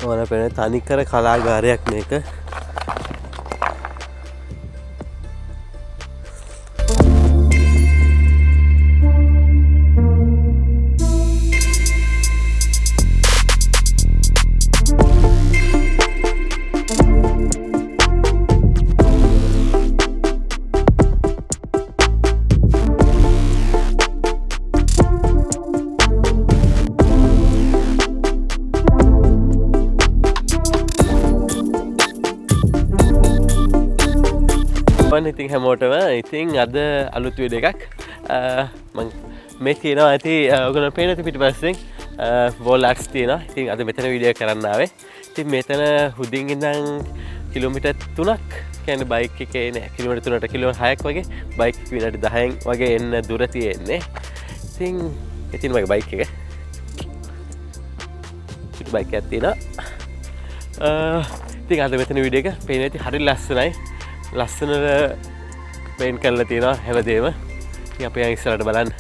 ඕන පෙන තනිකර කලාගාරයක් මේක. ඉතින් හැමෝටම ඉතින් අද අලුත් වීඩියෝ එකක් මම මේ තියෙනවා ඇති ඔයගොල්ලෝ පේන ඇති පිටිපස්සෙන් වෝල් ආක්ස් තියෙනවා. ඉතින් අද මෙතන වීඩියෝ කරන්න ආවේ. ඉතින් මෙතන හුදින් ඉඳන් කිලෝමීටර් 3ක් කියන්නේ බයික් එකේ නෑ කිලෝමීටර් 3ට කිලෝමීටර් 6ක් වගේ බයික් විනාඩි 10න් වගේ එන්න දුර තියෙන්නේ. ඉතින් මගේ බයික් එක පිටු බයික් එකක් තියෙනවා. ඉතින් අද මෙතන වීඩියෝ එක පේන ඇති හරි ලස්සනයි. ලස්සනට පේන්ට් කරලා තියෙනවා හැමදේම. ඉතින් අපි යන් ඉස්සරහට බලන්න.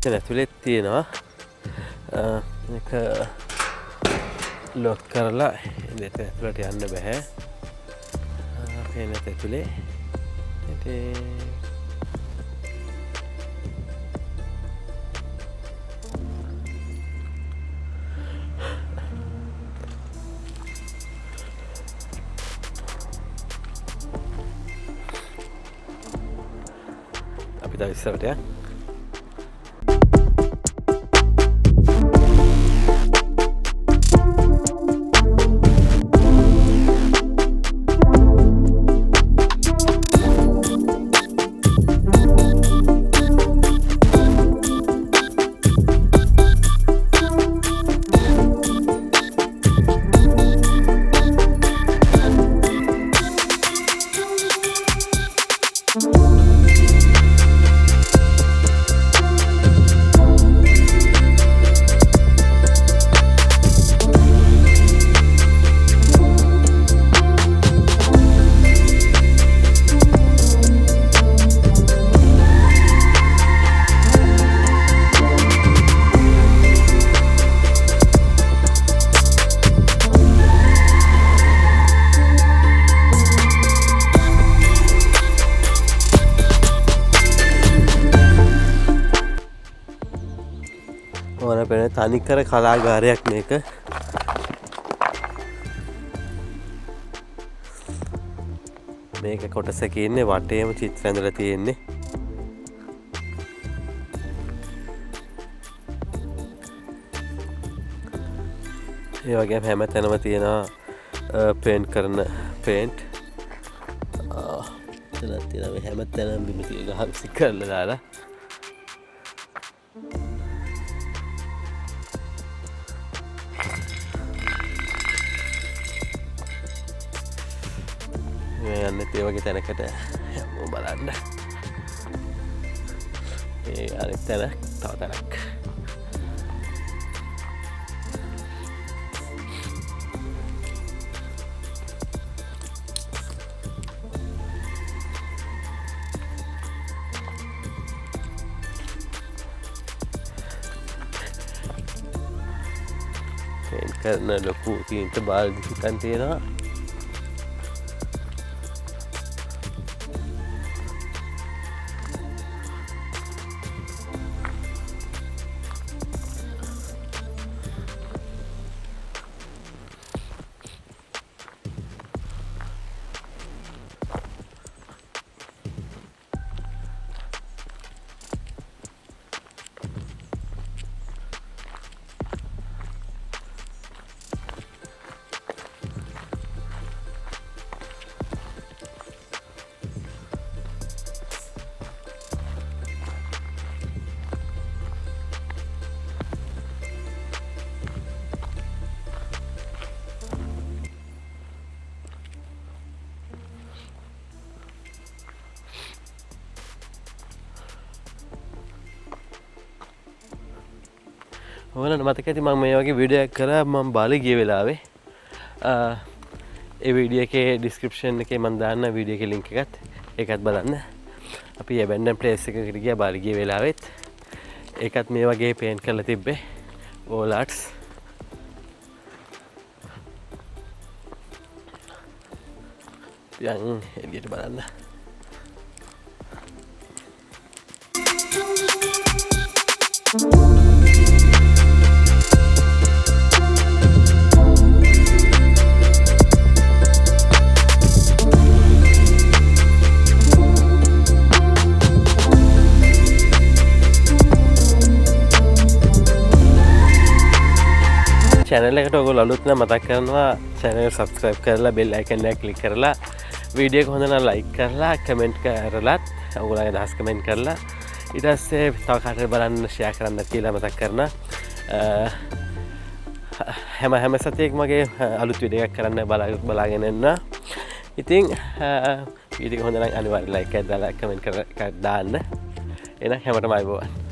ඇතුලෙත් තියෙනවා එක ලොක් කරලා ඉතින් ඇතුලට යන්න බෑ. මේක ඇතුලේ අපි දැන් ඉස්සරහට යන්න. ඕන පෙන තනිකර කලාගාරයක් මේක. මේක කොටසක ඉන්නේ වටේම චිත්‍ර ඇඳලා තියෙන්නේ. ඒ වගේම හැම තැනම තියෙනවා පේන්ට් කරන පේන්ට්. එතනක් තියෙනවා හැම තැනම බිම ගහක් සික් කරලා දාලා. ඒ වගේ තැනකට යමු බලන්න. ඒ අනිත් තැන තව තැනක්. පේන්ට් කරන ලොකු තීන්ත බාල්දි හිතන් තියෙනවා. ඔයාලට මතක ඇති මම මේ වගේ වීඩියෝ එකක් කරා මම බාලි ගිය වෙලාවේ. ඒ වීඩියෝ එකේ ඩිස්ක්‍රිප්ෂන් එකේ මම දාන්න වීඩියෝ එකේ ලින්ක් එකත් ඒකත් බලන්න. අපි ඇබැන්ඩන් ප්ලේස් එකකට ගියා බාලි ගිය වෙලාවෙත්. ඒකත් මේ වගේ පේන්ට් කරලා තිබ්බේ. Wall arts. දැන් එළියට බලන්න. channel එකට ඔයගොල්ලෝ අලුත් නම් මතක් කරනවා channel එක subscribe කරලා bell icon එක click කරලා වීඩියෝ එක හොඳ නම් like කරලා comment කරලා ඔයගොල්ලෝගේ අදහස් comment කරලා ඊට පස්සේ තව කාටද බලන්න share කරන්න කියලා මතක් කරනවා. හැම සතියෙක මගේ අලුත් වීඩියෝ එකක් කරන්න බලාගෙන ඉන්න. ඉතින් වීඩියෝ එක හොඳ නම් අනිවාර්යෙන් like එකක් දාලා comment කරලා දාන්න. එහෙනම් හැමෝටම ආයුබෝවන්.